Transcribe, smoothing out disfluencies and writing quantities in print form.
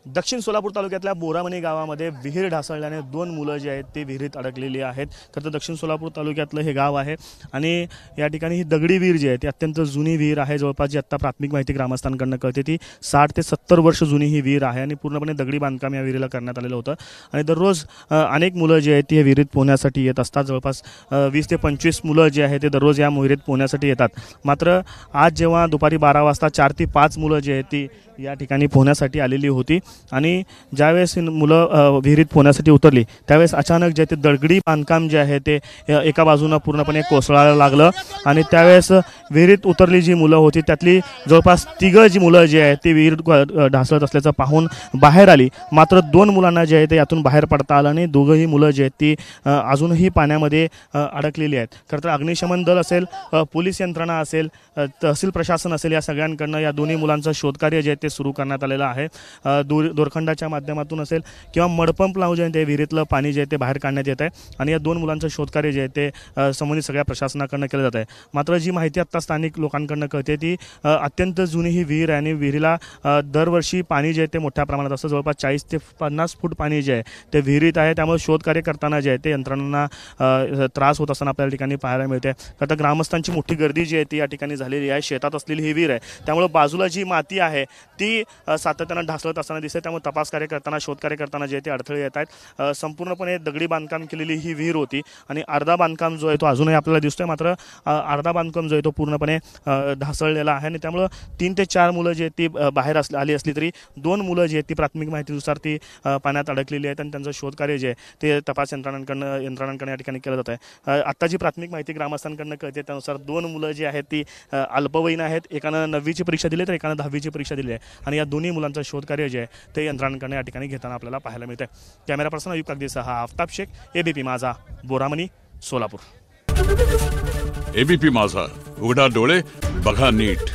दक्षिण सोलापूर तालुक्यातल्या बोरामणी गावामध्ये विहीर ढासळल्याने दोन मुलं जी आहेत ती विहिरीत अडकलेली आहेत। खरं तर दक्षिण सोलापूर तालुक्यातलं हे गाव आहे आणि या ठिकाणी ही दगडी विहीर जी आहे ती अत्यंत जुनी विहीर आहे। जवळपास जी आता प्राथमिक माहिती ग्रामस्थांकडून कळते ती 60 ते 70 वर्ष जुनी ही विहीर आहे आणि पूर्णपणे दगडी बांधकाम या विहिरीला करण्यात आलेलं होतं आणि दररोज अनेक मुलं जी आहेत ती विहिरीत पोहण्यासाठी येत असतात। जवळपास 20 ते 25 मुलं जी आहेत ते दररोज या विहिरीत पोहण्यासाठी येतात। मात्र आज जेव्हा दुपारी 12 वाजता 4 ते 5 मुलं जी आहेत ती या ठिकाणी पोहण्यासाठी आलेली होती आणि ज्यावेळेस मुलं विहिरीत पोहण्यासाठी उतरली त्यावेळेस अचानक जे ते दगडी बांधकाम जे आहे ते एका बाजूने पूर्णपणे कोसळायला लागलं आणि त्यावेळेस विहिरीत उतरली जी मुलं होती त्यातली जवळपास 3 जी मुलं जी आहेत ती विहीर ढासळत असल्याचं पाहून बाहेर आली। मात्र 2 मुलांना जे आहे ते यातून बाहेर पडता आलं आणि दोघंही मुलं जी आहेत ती अजूनही पाण्यामध्ये अडकलेली आहेत। खरं तर अग्निशमन दल असेल, पोलीस यंत्रणा असेल, तहसील प्रशासन असेल, या सगळ्यांकडनं या दोन्ही मुलांचं शोधकार्य जे ते सुरू करण्यात आलेलं आहे। दोरखंडाच्या माध्यमातून असेल किंवा मडपंप लावून जे ते विहिरीतलं पाणी जे ते बाहेर काढण्यात येत आहे आणि या 2 मुलांचं शोधकार्य जे ते संबंधित सगळ्या प्रशासनाकडून केलं जात आहे। मात्र जी माहिती आता स्थानिक लोकांकडून कळते ती अत्यंत जुनी ही विहीर आहे आणि विहिरीला दरवर्षी पाणी जे ते मोठ्या प्रमाणात असतं। जवळपास 40 ते 50 फूट पाणी जे आहे ते विहिरीत आहे, त्यामुळे शोधकार्य करताना जे आहे ते यंत्रणांना त्रास होत असताना आपल्या ठिकाणी पाहायला मिळते। आता ग्रामस्थांची मोठी गर्दी जी आहे ती या ठिकाणी झालेली आहे। शेतात असलेली ही विहीर आहे, त्यामुळे बाजूला जी माती आहे ती सातत्यानं ढासळत असताना दिसते, त्यामुळे तपास कार्य करताना शोधकार्य करताना जे ते अडथळे येत आहेत। संपूर्णपणे दगडी बांधकाम केलेली ही विहीर होती आणि अर्धा बांधकाम जो आहे तो अजूनही आपल्याला दिसतोय, मात्र अर्धा बांधकाम जो आहे तो पूर्णपणे ढासळलेला आहे आणि त्यामुळे 3 ते 4 मुलं जी आहेत ती बाहेर आली असली तरी 2 मुलं जी आहेत ती प्राथमिक माहितीनुसार ती पाण्यात अडकलेली आहेत आणि त्यांचं शोधकार्य जे आहे ते तपास यंत्रणांकडून या ठिकाणी केलं जात आहे। आता जी प्राथमिक माहिती ग्रामस्थांकडून कळते त्यानुसार 2 मुलं जी आहेत ती अल्पवयीन आहेत। एकानं 9वीची परीक्षा दिली तर एकानं 10वीची परीक्षा दिली आहे आणि या दोन्ही मुलांचं शोधकार्य जे आहे ते यंत्रणांकडून या ठिकाणी घेताना आपल्याला पाहायला मिळते। कॅमेरा पर्सन अयुब कागदीसह आफताब शेख, एबीपी माझा, बोरामणी, सोलापूर। एबीपी माझा, उघडा डोळे बघा नीट।